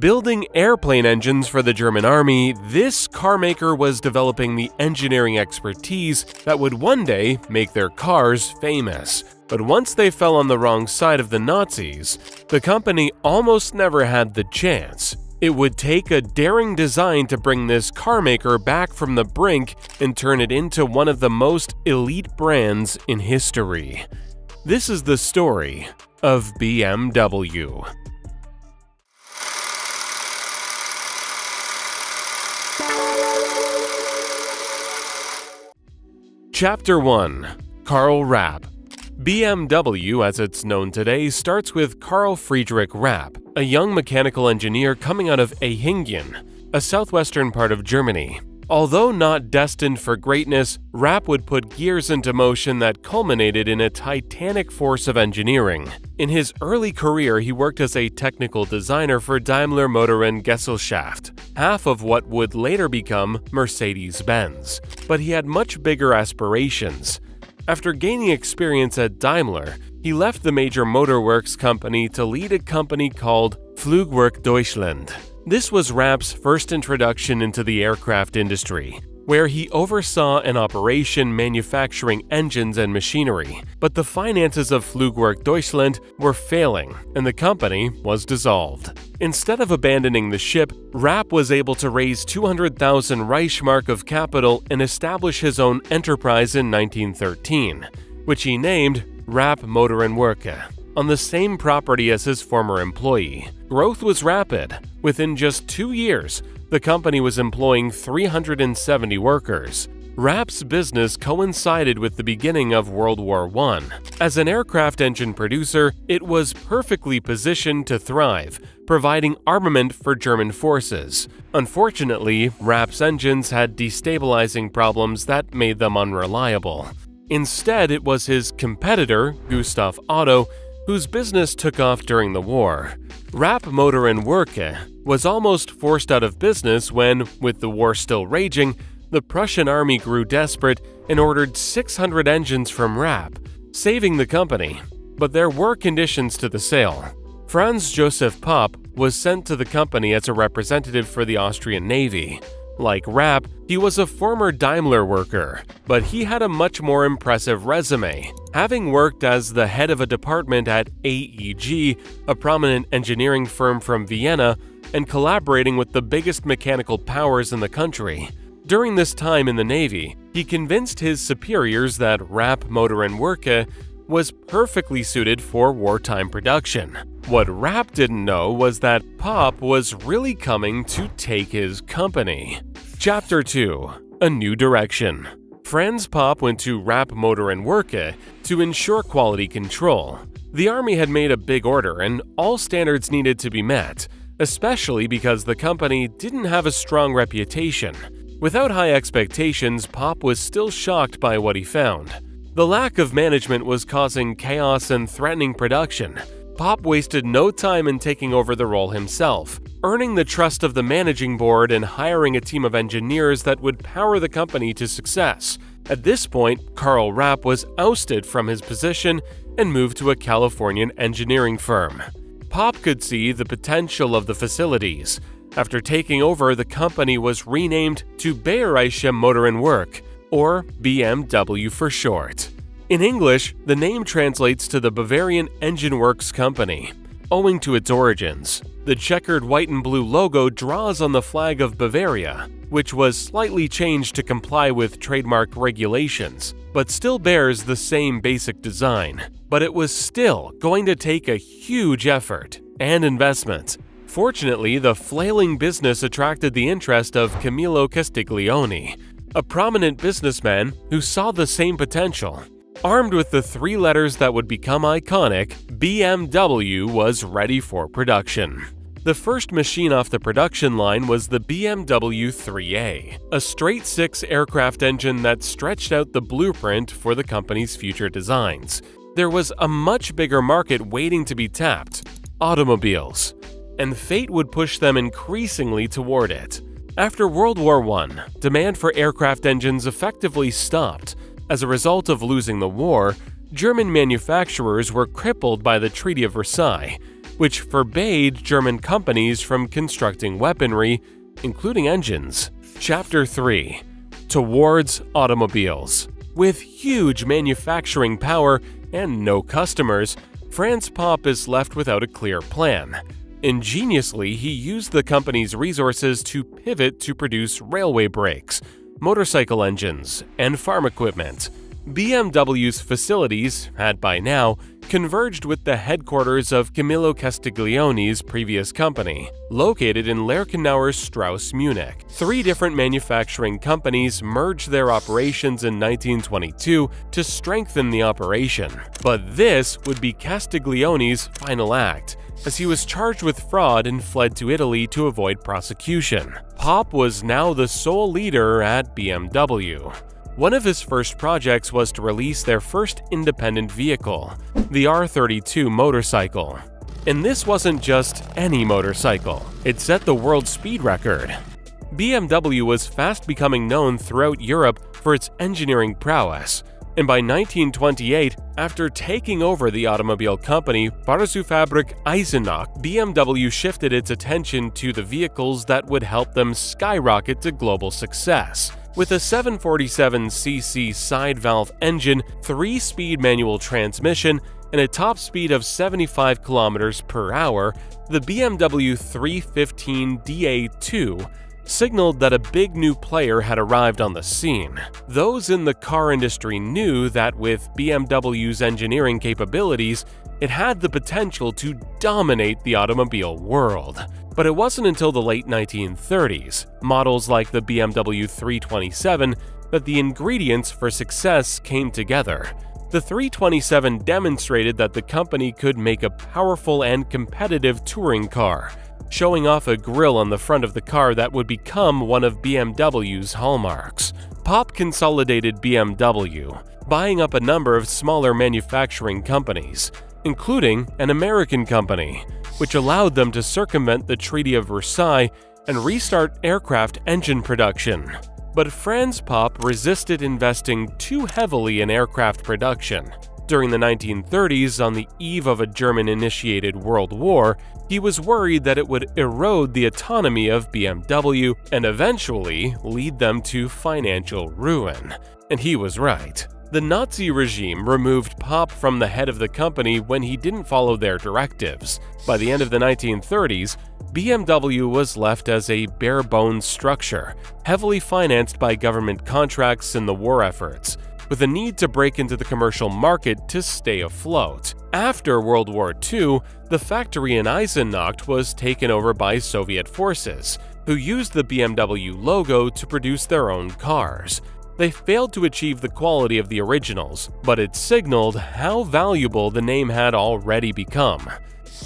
Building airplane engines for the German army, this carmaker was developing the engineering expertise that would one day make their cars famous. But once they fell on the wrong side of the Nazis, the company almost never had the chance. It would take a daring design to bring this carmaker back from the brink and turn it into one of the most elite brands in history. This is the story of BMW. Chapter 1. Karl Rapp. BMW, as it's known today, starts with Karl Friedrich Rapp, a young mechanical engineer coming out of Ehingen, a southwestern part of Germany. Although not destined for greatness, Rapp would put gears into motion that culminated in a titanic force of engineering. In his early career, he worked as a technical designer for Daimler Motor and Gesellschaft, half of what would later become Mercedes-Benz. But he had much bigger aspirations. After gaining experience at Daimler, he left the major motorworks company to lead a company called Flugwerk Deutschland. This was Rapp's first introduction into the aircraft industry, where he oversaw an operation manufacturing engines and machinery. But the finances of Flugwerk Deutschland were failing, and the company was dissolved. Instead of abandoning the ship, Rapp was able to raise 200,000 Reichsmark of capital and establish his own enterprise in 1913, which he named Rapp Motor and Werke, on the same property as his former employee. Growth was rapid. Within just 2 years, the company was employing 370 workers. Rapp's business coincided with the beginning of World War I. As an aircraft engine producer, it was perfectly positioned to thrive, providing armament for German forces. Unfortunately, Rapp's engines had destabilizing problems that made them unreliable. Instead, it was his competitor, Gustav Otto, whose business took off during the war. Rapp Motor and Werke was almost forced out of business when, with the war still raging, the Prussian army grew desperate and ordered 600 engines from Rapp, saving the company. But there were conditions to the sale. Franz Josef Popp was sent to the company as a representative for the Austrian Navy. Like Rapp, he was a former Daimler worker, but he had a much more impressive resume, having worked as the head of a department at AEG, a prominent engineering firm from Vienna, and collaborating with the biggest mechanical powers in the country. During this time in the Navy, he convinced his superiors that Rapp Motor and Werke was perfectly suited for wartime production. What Rapp didn't know was that Popp was really coming to take his company. Chapter 2. A New Direction. Franz Popp went to Rapp Motor and Werke to ensure quality control. The army had made a big order and all standards needed to be met, especially because the company didn't have a strong reputation. Without high expectations, Popp was still shocked by what he found. The lack of management was causing chaos and threatening production. Popp wasted no time in taking over the role himself, earning the trust of the managing board and hiring a team of engineers that would power the company to success. At this point, Karl Rapp was ousted from his position and moved to a Californian engineering firm. Popp could see the potential of the facilities. After taking over, the company was renamed to Bayerische Motor and Werk, or BMW for short. In English, the name translates to the Bavarian Engine Works Company. Owing to its origins, the checkered white and blue logo draws on the flag of Bavaria, which was slightly changed to comply with trademark regulations, but still bears the same basic design. But it was still going to take a huge effort and investment. Fortunately, the flailing business attracted the interest of Camillo Castiglione, a prominent businessman who saw the same potential. Armed with the 3 letters that would become iconic, BMW was ready for production. The first machine off the production line was the BMW 3A, a straight-six aircraft engine that stretched out the blueprint for the company's future designs. There was a much bigger market waiting to be tapped: automobiles, and fate would push them increasingly toward it. After World War I, demand for aircraft engines effectively stopped. As a result of losing the war, German manufacturers were crippled by the Treaty of Versailles, which forbade German companies from constructing weaponry, including engines. Chapter 3. Towards automobiles. With huge manufacturing power and no customers, Franz Popp is left without a clear plan. Ingeniously, he used the company's resources to pivot to produce railway brakes, motorcycle engines, and farm equipment. BMW's facilities had by now converged with the headquarters of Camillo Castiglione's previous company, located in Lerchenauer Strauss Munich. 3 different manufacturing companies merged their operations in 1922 to strengthen the operation. But this would be Castiglione's final act, as he was charged with fraud and fled to Italy to avoid prosecution. Popp was now the sole leader at BMW. One of his first projects was to release their first independent vehicle, the R32 motorcycle. And this wasn't just any motorcycle, it set the world speed record. BMW was fast becoming known throughout Europe for its engineering prowess, and by 1928, after taking over the automobile company Fahrzeugfabrik Eisenach, BMW shifted its attention to the vehicles that would help them skyrocket to global success. With a 747cc side-valve engine, 3-speed manual transmission, and a top speed of 75 km per hour, the BMW 315 DA2 signaled that a big new player had arrived on the scene. Those in the car industry knew that with BMW's engineering capabilities, it had the potential to dominate the automobile world. But it wasn't until the late 1930s, models like the BMW 327, that the ingredients for success came together. The 327 demonstrated that the company could make a powerful and competitive touring car, showing off a grille on the front of the car that would become one of BMW's hallmarks. Popp consolidated BMW, buying up a number of smaller manufacturing companies, including an American company, which allowed them to circumvent the Treaty of Versailles and restart aircraft engine production. But Franz Popp resisted investing too heavily in aircraft production. During the 1930s, on the eve of a German-initiated World War, he was worried that it would erode the autonomy of BMW and eventually lead them to financial ruin. And he was right. The Nazi regime removed Popp from the head of the company when he didn't follow their directives. By the end of the 1930s, BMW was left as a bare-bones structure, heavily financed by government contracts and the war efforts, with a need to break into the commercial market to stay afloat. After World War II, the factory in Eisenach was taken over by Soviet forces, who used the BMW logo to produce their own cars. They failed to achieve the quality of the originals, but it signaled how valuable the name had already become.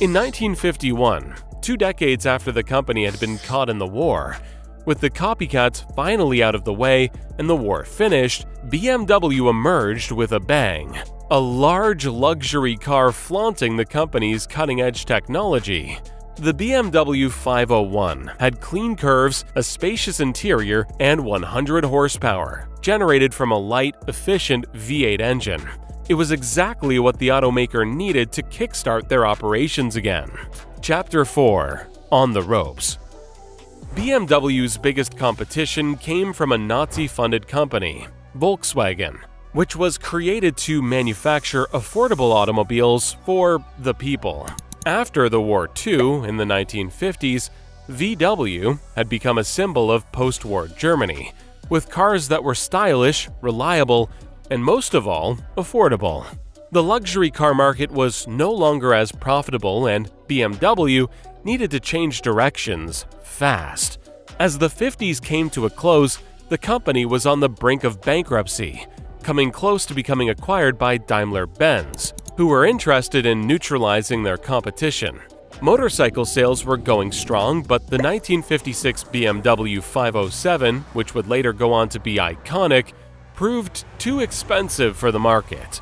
In 1951, 2 decades after the company had been caught in the war, with the copycats finally out of the way and the war finished, BMW emerged with a bang. A large luxury car flaunting the company's cutting-edge technology. The BMW 501 had clean curves, a spacious interior, and 100 horsepower, generated from a light, efficient V8 engine. It was exactly what the automaker needed to kickstart their operations again. Chapter 4. On the Ropes. BMW's biggest competition came from a Nazi-funded company, Volkswagen, which was created to manufacture affordable automobiles for the people. After the war, too, in the 1950s, VW had become a symbol of post-war Germany, with cars that were stylish, reliable, and most of all, affordable. The luxury car market was no longer as profitable, and BMW needed to change directions fast. As the 50s came to a close, the company was on the brink of bankruptcy, coming close to becoming acquired by Daimler-Benz, who were interested in neutralizing their competition. Motorcycle sales were going strong, but the 1956 BMW 507, which would later go on to be iconic, proved too expensive for the market.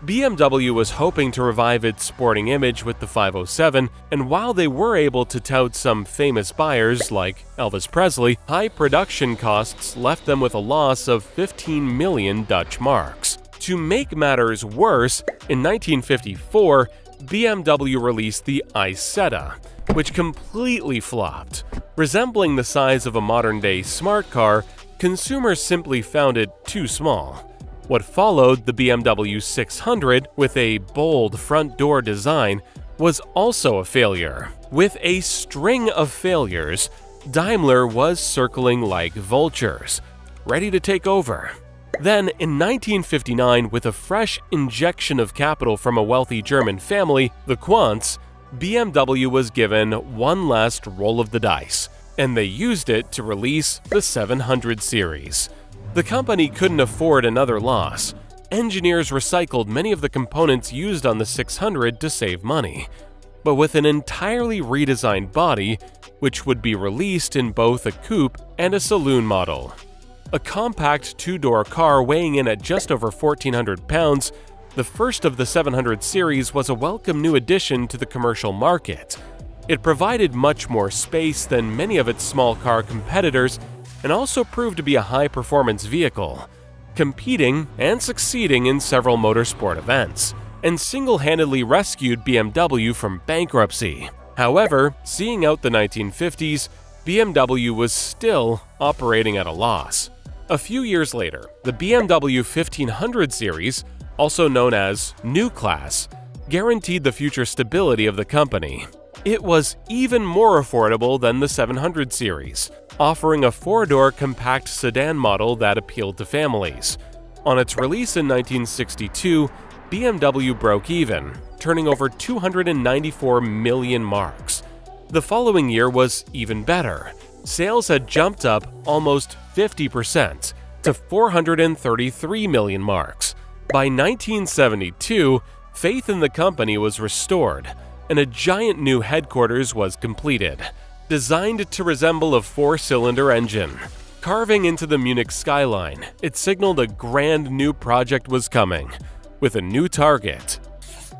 BMW was hoping to revive its sporting image with the 507, and while they were able to tout some famous buyers like Elvis Presley, high production costs left them with a loss of 15 million Dutch marks. To make matters worse, in 1954, BMW released the Isetta, which completely flopped. Resembling the size of a modern-day smart car, consumers simply found it too small. What followed, the BMW 600 with a bold front door design, was also a failure. With a string of failures, Daimler was circling like vultures, ready to take over. Then, in 1959, with a fresh injection of capital from a wealthy German family, the Quants, BMW was given one last roll of the dice, and they used it to release the 700 series. The company couldn't afford another loss. Engineers recycled many of the components used on the 600 to save money, but with an entirely redesigned body, which would be released in both a coupe and a saloon model. A compact two-door car weighing in at just over 1,400 pounds, the first of the 700 series was a welcome new addition to the commercial market. It provided much more space than many of its small car competitors and also proved to be a high-performance vehicle, competing and succeeding in several motorsport events, and single-handedly rescued BMW from bankruptcy. However, seeing out the 1950s, BMW was still operating at a loss. A few years later, the BMW 1500 series, also known as New Class, guaranteed the future stability of the company. It was even more affordable than the 700 series, offering a four-door compact sedan model that appealed to families. On its release in 1962, BMW broke even, turning over 294 million marks. The following year was even better. Sales had jumped up almost 50% to 433 million marks. By 1972, faith in the company was restored, and a giant new headquarters was completed, designed to resemble a four-cylinder engine. Carving into the Munich skyline, it signaled a grand new project was coming, with a new target.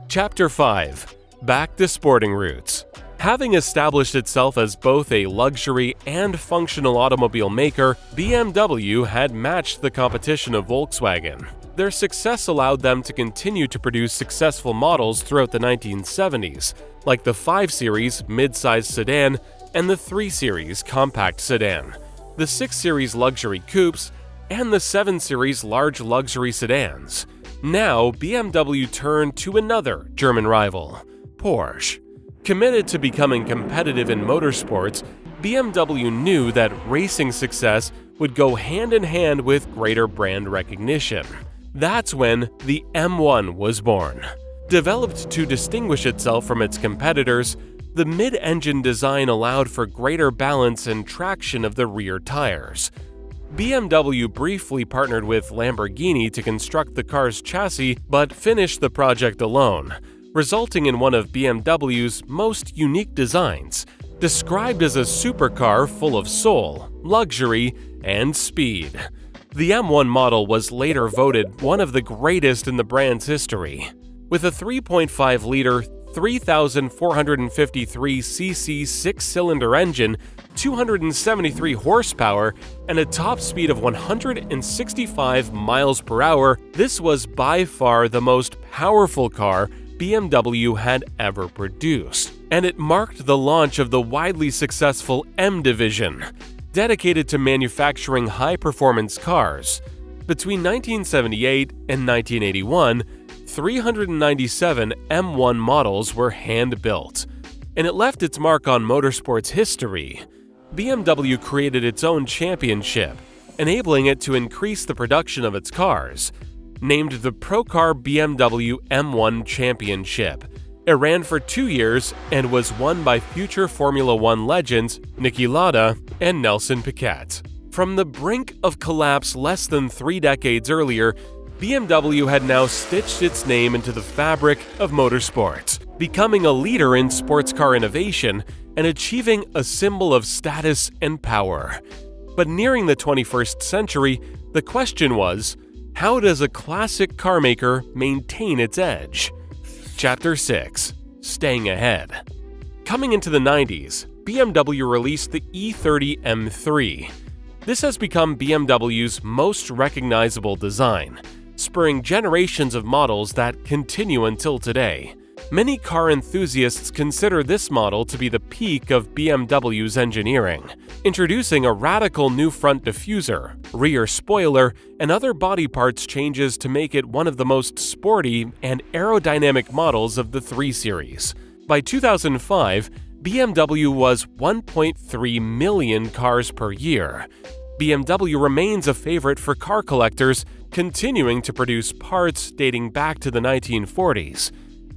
Chapter 5. Back to sporting roots. Having established itself as both a luxury and functional automobile maker, BMW had matched the competition of Volkswagen. Their success allowed them to continue to produce successful models throughout the 1970s, like the 5 Series mid-size sedan and the 3 Series compact sedan, the 6 Series luxury coupes, and the 7 Series large luxury sedans. Now, BMW turned to another German rival, Porsche. Committed to becoming competitive in motorsports, BMW knew that racing success would go hand in hand with greater brand recognition. That's when the M1 was born. Developed to distinguish itself from its competitors, the mid-engine design allowed for greater balance and traction of the rear tires. BMW briefly partnered with Lamborghini to construct the car's chassis but finished the project alone, resulting in one of BMW's most unique designs, described as a supercar full of soul, luxury, and speed. The M1 model was later voted one of the greatest in the brand's history. With a 3.5-liter, 3,453cc six-cylinder engine, 273 horsepower, and a top speed of 165 miles per hour, this was by far the most powerful car BMW had ever produced, and it marked the launch of the widely successful M division, dedicated to manufacturing high-performance cars. Between 1978 and 1981, 397 M1 models were hand-built, and it left its mark on motorsports history. BMW created its own championship, enabling it to increase the production of its cars. Named the Procar BMW M1 Championship, it ran for 2 years and was won by future Formula One legends Niki Lauda and Nelson Piquet. From the brink of collapse less than 3 decades earlier, BMW had now stitched its name into the fabric of motorsports, becoming a leader in sports car innovation and achieving a symbol of status and power. But nearing the 21st century, the question was, how does a classic carmaker maintain its edge? Chapter 6. Staying ahead. Coming into the 90s, BMW released the E30 M3. This has become BMW's most recognizable design, spurring generations of models that continue until today. Many car enthusiasts consider this model to be the peak of BMW's engineering, introducing a radical new front diffuser, rear spoiler, and other body parts changes to make it one of the most sporty and aerodynamic models of the 3 Series. By 2005, BMW was 1.3 million cars per year. BMW remains a favorite for car collectors, continuing to produce parts dating back to the 1940s.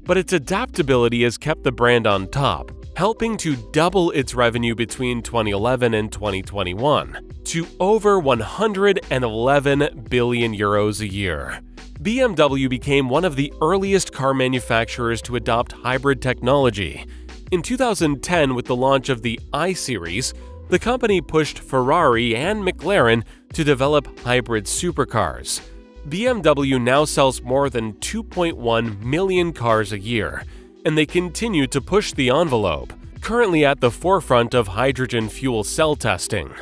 But its adaptability has kept the brand on top, helping to double its revenue between 2011 and 2021 to over 111 billion euros a year. BMW became one of the earliest car manufacturers to adopt hybrid technology. In 2010, with the launch of the I-Series, the company pushed Ferrari and McLaren to develop hybrid supercars. BMW now sells more than 2.1 million cars a year, and they continue to push the envelope, currently at the forefront of hydrogen fuel cell testing.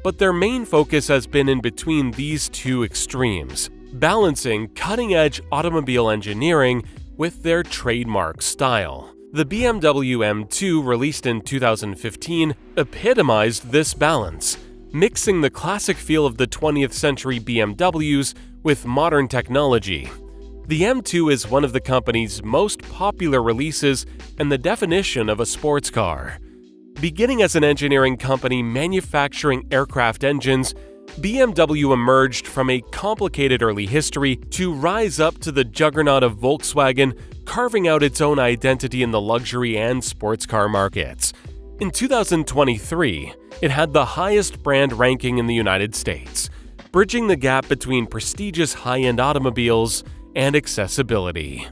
But their main focus has been in between these two extremes, balancing cutting-edge automobile engineering with their trademark style. The BMW M2, released in 2015, epitomized this balance, mixing the classic feel of the 20th century BMWs with modern technology. The M2 is one of the company's most popular releases and the definition of a sports car. Beginning as an engineering company manufacturing aircraft engines, BMW emerged from a complicated early history to rise up to the juggernaut of Volkswagen, carving out its own identity in the luxury and sports car markets. In 2023, it had the highest brand ranking in the United States, bridging the gap between prestigious high-end automobiles and accessibility.